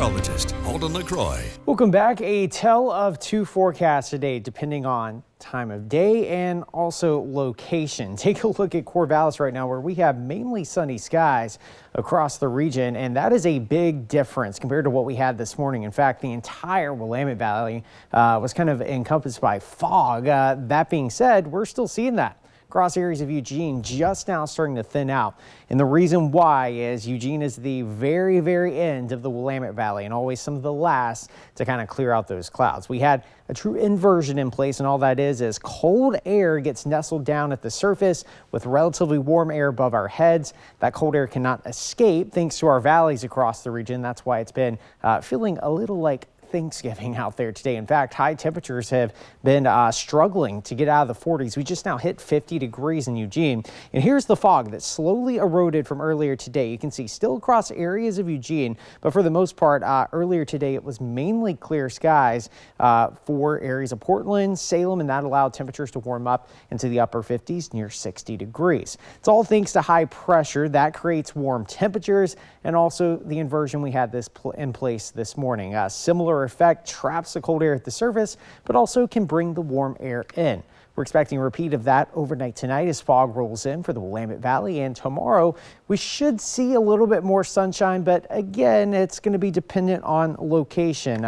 Holden LeCroy. Welcome back. A tale of two forecasts today, depending on time of day and also location. Take a look at Corvallis right now, where we have mainly sunny skies across the region, and that is a big difference compared to what we had this morning. In fact, the entire Willamette Valley was kind of encompassed by fog. That being said, we're still seeing that across areas of Eugene, just now starting to thin out. And the reason why is Eugene is the very, very end of the Willamette Valley and always some of the last to kind of clear out those clouds. We had a true inversion in place, and all that is cold air gets nestled down at the surface with relatively warm air above our heads. That cold air cannot escape thanks to our valleys across the region. That's why it's been feeling a little like Thanksgiving out there today. In fact, high temperatures have been struggling to get out of the 40s. We just now hit 50 degrees in Eugene. And here's the fog that slowly eroded from earlier today. You can see still across areas of Eugene, but for the most part, earlier today it was mainly clear skies for areas of Portland, Salem, and that allowed temperatures to warm up into the upper 50s near 60 degrees. It's all thanks to high pressure that creates warm temperatures, and also the inversion we had in place this morning. Similar effect traps the cold air at the surface, but also can bring the warm air in. We're expecting a repeat of that overnight tonight as fog rolls in for the Willamette Valley, and tomorrow we should see a little bit more sunshine, but again, it's going to be dependent on location.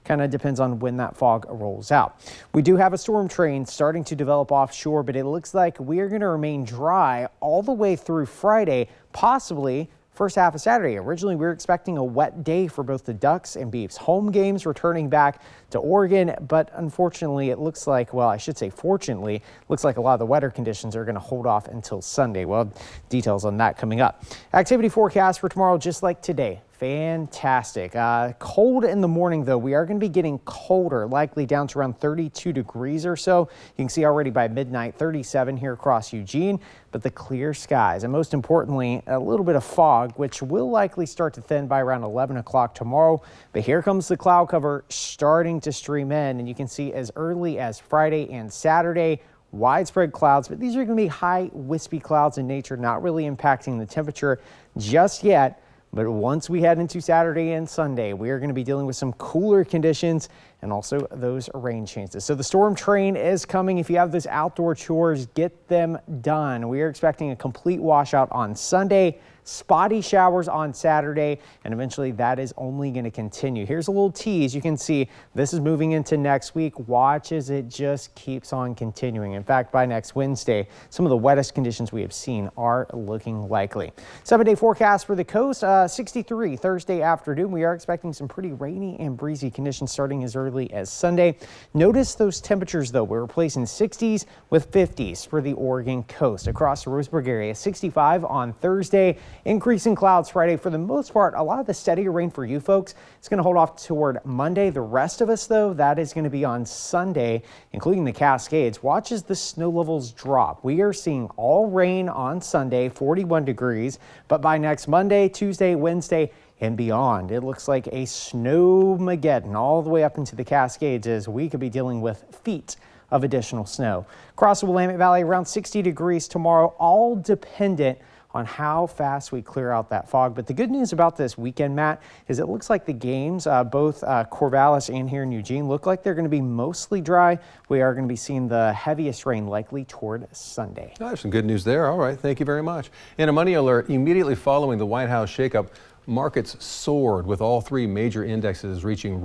Kind of depends on when that fog rolls out. We do have a storm train starting to develop offshore, but it looks like we are going to remain dry all the way through Friday, possibly first half of Saturday. Originally, we were expecting a wet day for both the Ducks and Beavs home games returning back to Oregon, but unfortunately, it looks like, well, I should say fortunately, looks like a lot of the weather conditions are going to hold off until Sunday. Well, details on that coming up. Activity forecast for tomorrow, just like today. Fantastic. Cold in the morning, though. We are going to be getting colder, likely down to around 32 degrees or so. You can see already by midnight, 37 here across Eugene, but the clear skies. And most importantly, a little bit of fog, which will likely start to thin by around 11 o'clock tomorrow. But here comes the cloud cover starting to stream in, and you can see as early as Friday and Saturday, widespread clouds, but these are going to be high, wispy clouds in nature, not really impacting the temperature just yet. But once we head into Saturday and Sunday, we are going to be dealing with some cooler conditions and also those rain chances. So the storm train is coming. If you have those outdoor chores, get them done. We are expecting a complete washout on Sunday, spotty showers on Saturday, and eventually that is only going to continue. Here's a little tease. You can see this is moving into next week. Watch as it just keeps on continuing. In fact, by next Wednesday, some of the wettest conditions we have seen are looking likely. 7-day forecast for the coast, 63 Thursday afternoon. We are expecting some pretty rainy and breezy conditions starting as early as Sunday. Notice those temperatures, though. We're replacing 60s with 50s for the Oregon coast. Across the Roseburg area, 65 on Thursday. Increasing clouds Friday. For the most part, a lot of the steadier rain for you folks is going to hold off toward Monday. The rest of us, though, that is going to be on Sunday, including the Cascades. Watch as the snow levels drop. We are seeing all rain on Sunday, 41 degrees, but by next Monday, Tuesday, Wednesday, and beyond, it looks like a snowmageddon all the way up into the Cascades, as we could be dealing with feet of additional snow. Across the Willamette Valley, around 60 degrees tomorrow, all dependent on how fast we clear out that fog. But the good news about this weekend, Matt, is it looks like the games, both Corvallis and here in Eugene, look like they're going to be mostly dry. We are going to be seeing the heaviest rain likely toward Sunday. Oh, there's some good news there. All right. Thank you very much. In a money alert, immediately following the White House shakeup, markets soared with all three major indexes reaching